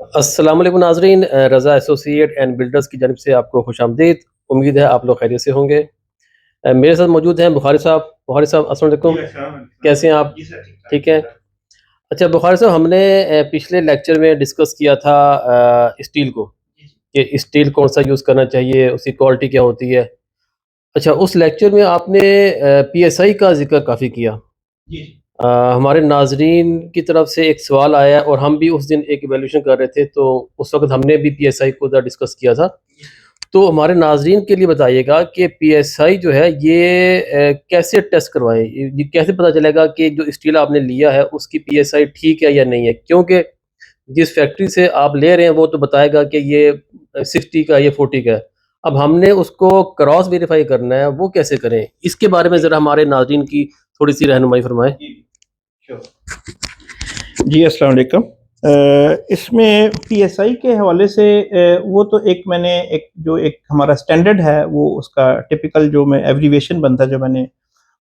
अस्सलाम वालेकुम नाज़रीन, रज़ा एसोसिएट एंड बिल्डर्स की जानिब से आपको खुशामदीद। उम्मीद है आप लोग खैरियत से होंगे। मेरे साथ मौजूद हैं बुखारी साहब। बुखारी साहब अस्सलाम वालेकुम, कैसे हैं आप? ठीक हैं। अच्छा बुखारी साहब, हमने पिछले लेक्चर में डिस्कस किया था स्टील को, कि स्टील कौन-सा यूज़ करना चाहिए, उसकी क्वालिटी क्या होती है। अच्छा, उस लेक्चर में आपने पीएसआई का ज़िक्र काफ़ी किया। हमारे नाज़रीन की तरफ से एक सवाल आया और हम भी उस दिन एक इवैल्यूएशन कर रहे थे, तो उस वक़्त हमने भी पीएसआई को ज़रा डिस्कस किया था। तो हमारे नाज़रीन के लिए बताइएगा कि पीएसआई जो है ये कैसे टेस्ट करवाएँ? ये कैसे पता चलेगा कि जो स्टील आपने लिया है उसकी पीएसआई ठीक है या नहीं है? क्योंकि जिस फैक्ट्री से आप ले रहे हैं वो तो बताएगा कि ये 60 का, ये 40 का है। अब हमने उसको क्रॉस वेरीफ़ाई करना है, वो कैसे करें? इसके बारे में ज़रा हमारे नाज़रीन की थोड़ी-सी रहनुमाई फरमाएँ। जी अस्सलाम वालेकुम। इसमें पीएसआई के हवाले से वो तो एक हमारा स्टैंडर्ड है, वो उसका टिपिकल जो मैं एब्रीविएशन बनता है, जो मैंने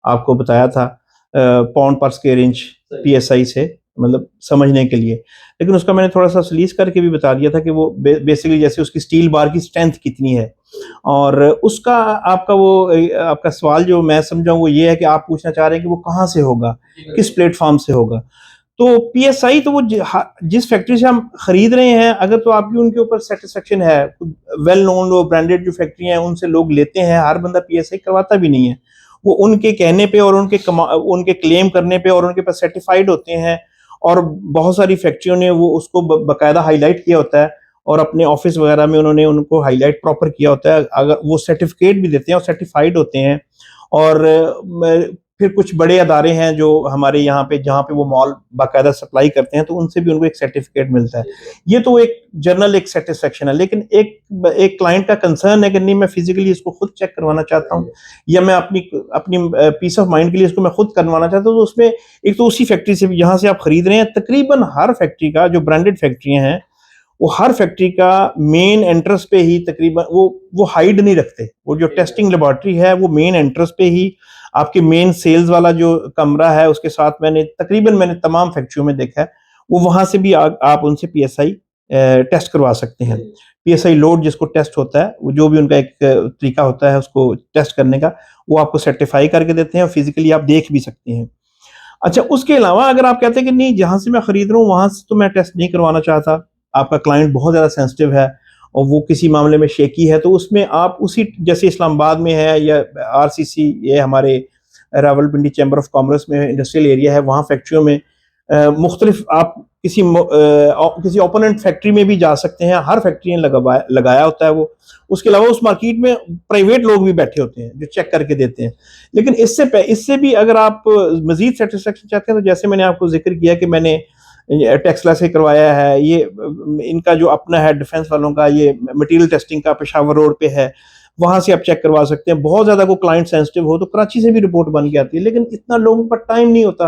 आपको बताया था पाउंड पर स्क्वायर इंच पीएसआई से, मतलब समझने के लिए। लेकिन उसका मैंने थोड़ा सा स्लीस करके भी बता दिया था कि वो बेसिकली जैसे उसकी स्टील बार की स्ट्रेंथ कितनी है। और उसका आपका सवाल जो मैं समझाऊँ वो ये है कि आप पूछना चाह रहे हैं कि वो कहाँ से होगा, किस प्लेटफॉर्म से होगा। तो पीएसआई तो वो जिस फैक्ट्री से हम खरीद रहे हैं, अगर तो आपकी उनके ऊपर सेटिस्फेक्शन है, वेल नोन और ब्रांडेड जो फैक्ट्री हैं उनसे लोग लेते हैं, हर बंदा पीएसआई करवाता भी नहीं है। वो उनके कहने पे और उनके क्लेम करने पे और उनके पास सर्टिफाइड होते हैं। और बहुत सारी फैक्ट्रियों ने वो उसको बकायदा हाईलाइट किया होता है और अपने ऑफिस वगैरह में उन्होंने उनको हाईलाइट प्रॉपर किया होता है, अगर वो सर्टिफिकेट भी देते हैं और सर्टिफाइड होते हैं। और फिर कुछ बड़े अदारे हैं जो हमारे यहाँ पे, जहाँ पे वो मॉल बाकायदा सप्लाई करते हैं, तो उनसे भी उनको एक सर्टिफिकेट मिलता है। ये तो एक जनरल एक सेटिस्फेक्शन है। लेकिन एक एक क्लाइंट का कंसर्न है कि नहीं, मैं फिजिकली इसको खुद चेक करवाना चाहता हूँ, या मैं अपनी अपनी पीस ऑफ माइंड के लिए इसको मैं खुद करवाना चाहता हूँ। तो उसमें एक तो उसी फैक्ट्री से भी, जहाँ से आप खरीद रहे हैं, तकरीबन हर फैक्ट्री का, जो ब्रांडेड फैक्ट्रियाँ हैं, वो हर फैक्ट्री का मेन एंट्रेंस पे ही तकरीबन वो हाइड नहीं रखते। वो जो टेस्टिंग लेबोरेटरी है वो मेन एंट्रेंस पे ही, आपके मेन सेल्स वाला जो कमरा है उसके साथ, मैंने तमाम फैक्ट्रियों में देखा है। वो वहां से भी आप उनसे पीएसआई टेस्ट करवा सकते हैं। पीएसआई लोड जिसको टेस्ट होता है, वो जो भी उनका एक तरीका होता है उसको टेस्ट करने का, वो आपको सर्टिफाई करके देते हैं और फिजिकली आप देख भी सकते हैं। अच्छा, उसके अलावा अगर आप कहते हैं कि नहीं, जहां से मैं खरीद रहा हूँ वहां से तो मैं टेस्ट नहीं करवाना चाहता, आपका क्लाइंट बहुत ज़्यादा सेंसिटिव है और वो किसी मामले में शेकी है, तो उसमें आप उसी, जैसे इस्लामाबाद में है या आरसीसी, ये हमारे रावलपिंडी चैम्बर ऑफ कॉमर्स में इंडस्ट्रियल एरिया है, वहाँ फैक्ट्रियों में मुख्तलिफ आप किसी ओपोनेंट फैक्ट्री में भी जा सकते हैं। हर फैक्ट्री ने लगाया होता है वो। उसके अलावा उस मार्केट में प्राइवेट लोग भी बैठे होते हैं जो चेक करके देते हैं। लेकिन इससे भी अगर आप मजीद सेटिस्फेक्शन चाहते हैं, तो जैसे मैंने आपको जिक्र किया कि मैंने टेक्सला से करवाया है, ये इनका जो अपना है डिफेंस वालों का, ये मटेरियल टेस्टिंग का पेशावर रोड पे है, वहां से आप चेक करवा सकते हैं। बहुत ज्यादा को क्लाइंट सेंसिटिव हो तो कराची से भी रिपोर्ट बन के आती है, लेकिन इतना लोगों पर टाइम नहीं होता,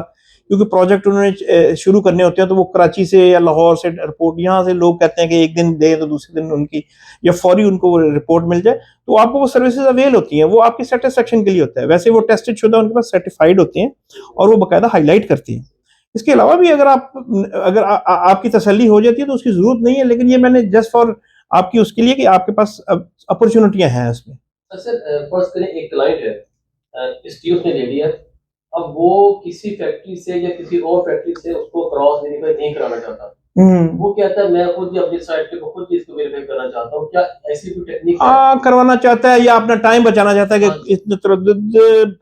क्योंकि प्रोजेक्ट उन्होंने शुरू करने होते हैं, तो वो कराची से या लाहौर से रिपोर्ट, यहाँ से लोग कहते हैं कि एक दिन दे तो दूसरे दिन उनकी या फौरी उनको रिपोर्ट मिल जाए, तो आपको वो सर्विसेज अवेल होती हैं। वो आपके सेटिस्फेक्शन के लिए होता है। वैसे वो टेस्टेड शुदा उनके पास सर्टिफाइड होते हैं और वो बाकायदा हाईलाइट करती हैं। इसके अलावा भी आपकी तसल्ली हो जाती है तो उसकी जरूरत नहीं है, लेकिन ये मैंने जस्ट फॉर आपकी उसके लिए कि आपके पास अपॉर्चुनिटियां हैं इसमें। सर फर्ज करें एक क्लाइंट है, स्टील उसने ले लिया, अब वो किसी फैक्ट्री से या किसी और फैक्ट्री से उसको क्रॉस वेरीफाई नहीं कराना चाहता। वो कहता है मैं खुद ही अपनी साइड पे खुद ही इसको वेरीफाई करना चाहता हूँ। क्या ऐसी कोई टेक्निक है? करवाना चाहता है या अपना टाइम बचाना चाहता है कि इतने तरद्दुद,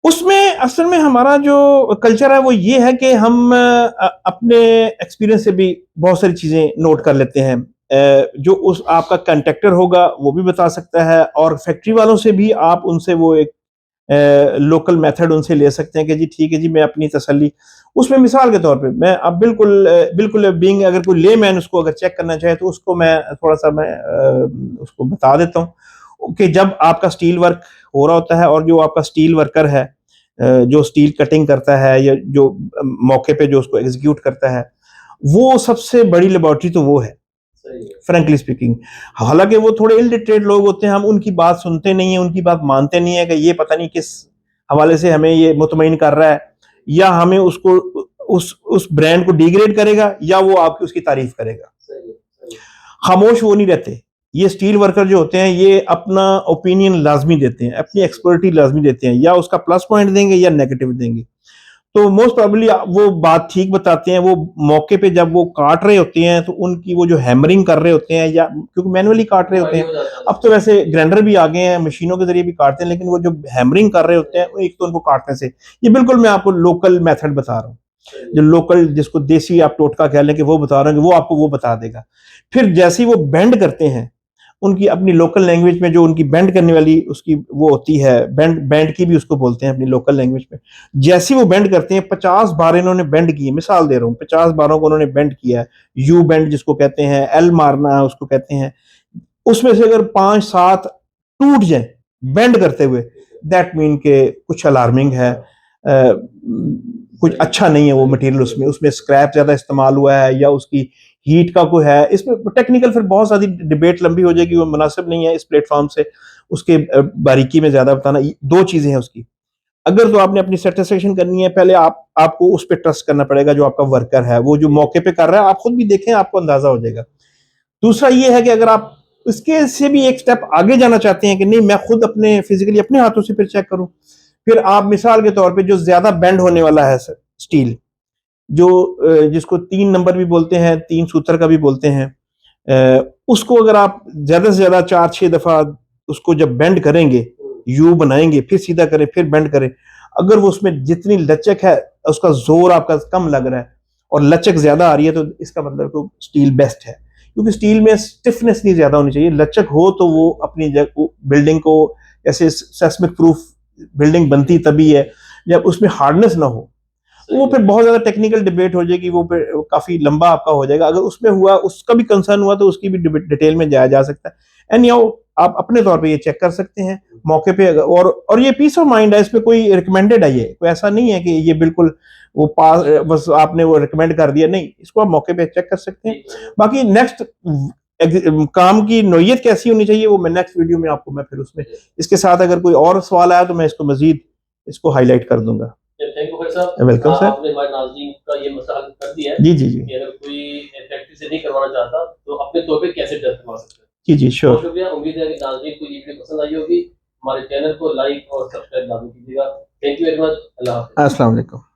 उसमें असल में हमारा जो कल्चर है वो ये है कि हम अपने एक्सपीरियंस से भी बहुत सारी चीज़ें नोट कर लेते हैं। जो उस आपका कंट्रैक्टर होगा वो भी बता सकता है, और फैक्ट्री वालों से भी आप उनसे वो एक लोकल मेथड उनसे ले सकते हैं कि जी ठीक है जी, मैं अपनी तसल्ली उसमें, मिसाल के तौर पे मैं अब बिल्कुल बीइंग, अगर कोई लेमैन उसको अगर चेक करना चाहे तो उसको मैं थोड़ा सा उसको बता देता हूँ कि जब आपका स्टील वर्क हो रहा होता है और जो आपका स्टील वर्कर है, जो स्टील कटिंग करता है या जो मौके पे जो उसको एग्जीक्यूट करता है, वो सबसे बड़ी लेबोरेटरी तो वो है, फ्रेंकली स्पीकिंग। हालांकि वो थोड़े इलिटरेट लोग होते हैं, हम उनकी बात सुनते नहीं है, उनकी बात मानते नहीं है कि ये पता नहीं किस हवाले से हमें ये मुतमईन कर रहा है, या हमें उसको उस ब्रांड को डिग्रेड करेगा या वो आपकी उसकी तारीफ करेगा। खामोश वो नहीं रहते। ये स्टील वर्कर जो होते हैं ये अपना ओपिनियन लाजमी देते हैं, अपनी एक्सपर्टी लाजमी देते हैं, या उसका प्लस पॉइंट देंगे या नेगेटिव देंगे। तो मोस्ट प्रोबेबली वो बात ठीक बताते हैं। वो मौके पे जब वो काट रहे होते हैं तो उनकी वो जो हैमरिंग कर रहे होते हैं, या क्योंकि मैनुअली काट रहे होते हैं, अब तो वैसे ग्राइंडर भी आ गए हैं, मशीनों के जरिए भी काटते हैं, लेकिन वो जो हैमरिंग कर रहे होते हैं एक तो उनको काटने से, ये बिल्कुल मैं आपको लोकल मेथड बता रहा हूँ, जो लोकल जिसको देसी आप टोटका कह लें कि वो बता रहे हैं, वो आपको वो बता देगा। फिर जैसे ही वो बेंड करते हैं, उनकी अपनी लोकल लैंग्वेज में जो उनकी बेंड करने वाली उसकी वो होती है, बेंड बेंड की भी उसको बोलते हैं अपनी लोकल लैंग्वेज में। जैसे वो बेंड करते हैं, 50 बार इन्होंने बेंड किए, मिसाल दे रहा हूँ, 50 बारों को उन्होंने बेंड किया है, यू बेंड जिसको कहते हैं, एल मारना है उसको कहते हैं, उसमें से अगर 5-7 टूट जाए बेंड करते हुए, दैट मीन के कुछ अलार्मिंग है, कुछ अच्छा नहीं है वो मटेरियल, उसमें उसमें स्क्रैप ज्यादा इस्तेमाल हुआ है, या उसकी हीट का कोई है। इसमें टेक्निकल फिर बहुत सारी डिबेट लंबी हो जाएगी, वो मुनासिब नहीं है इस प्लेटफॉर्म से उसके बारीकी में ज्यादा बताना। दो चीजें हैं उसकी, अगर तो आपने अपनी सेटिस्फेक्शन करनी है, पहले आपको उस पर ट्रस्ट करना पड़ेगा, जो आपका वर्कर है वो जो मौके पे कर रहा है, आप खुद भी देखें आपको अंदाजा हो जाएगा। दूसरा ये है कि अगर आप इसके से भी एक स्टेप आगे जाना चाहते हैं कि नहीं मैं खुद अपने फिजिकली अपने हाथों से फिर चेक करूं, फिर आप मिसाल के तौर पे जो ज्यादा बेंड होने वाला है स्टील, जो जिसको 3 नंबर भी बोलते हैं, 3 सूत्र का भी बोलते हैं, उसको अगर आप ज्यादा से ज्यादा 4-6 दफा उसको जब बेंड करेंगे, यू बनाएंगे, फिर सीधा करें, फिर बेंड करें, अगर वो उसमें जितनी लचक है, उसका जोर आपका कम लग रहा है और लचक ज्यादा आ रही है, तो इसका मतलब तो स्टील बेस्ट है। क्योंकि स्टील में स्टिफनेस नहीं ज्यादा होनी चाहिए, लचक हो तो वो अपनी बिल्डिंग को, ऐसे सेस्मिक प्रूफ बिल्डिंग बनती तभी है जब उसमें हार्डनेस ना हो। वो फिर बहुत ज्यादा टेक्निकल डिबेट हो जाएगी, वो फिर काफी लंबा आपका हो जाएगा। अगर उसमें हुआ, उसका भी कंसर्न हुआ, तो उसकी भी डिटेल में जाया जा सकता है। एंड याओ आप अपने तौर पे ये चेक कर सकते हैं मौके पे। और ये पीस ऑफ माइंड है, इसमें कोई रिकमेंडेड है, ये कोई ऐसा नहीं है कि ये बिल्कुल वो पास बस आपने वो रिकमेंड कर दिया, नहीं, इसको आप मौके पे चेक कर सकते हैं। बाकी नेक्स्ट काम की नोयत कैसी होनी चाहिए वो मैं नेक्स्ट वीडियो में आपको मैं फिर उसमें इसके साथ अगर कोई और सवाल आया तो मैं इसको मजीद इसको हाईलाइट कर दूंगा। थैंक यू भाई साहब, वेलकम सर। आपने हमारे नाज़रीन का ये मसला हल कर दिया है जी जी जी कि अगर कोई फैक्ट्री से नहीं करवाना चाहता तो अपने तौर पे कैसे टेस्ट करवा सकते हैं। जी जी श्योर। बहुत शुक्रिया, उम्मीद है कि नाज़रीन को ये वीडियो पसंद आई होगी। हमारे चैनल को लाइक और सब्सक्राइब लाजमी कीजिएगा। Thank you very much. अल्लाह हाफ़िज़। अस्सलाम वालेकुम।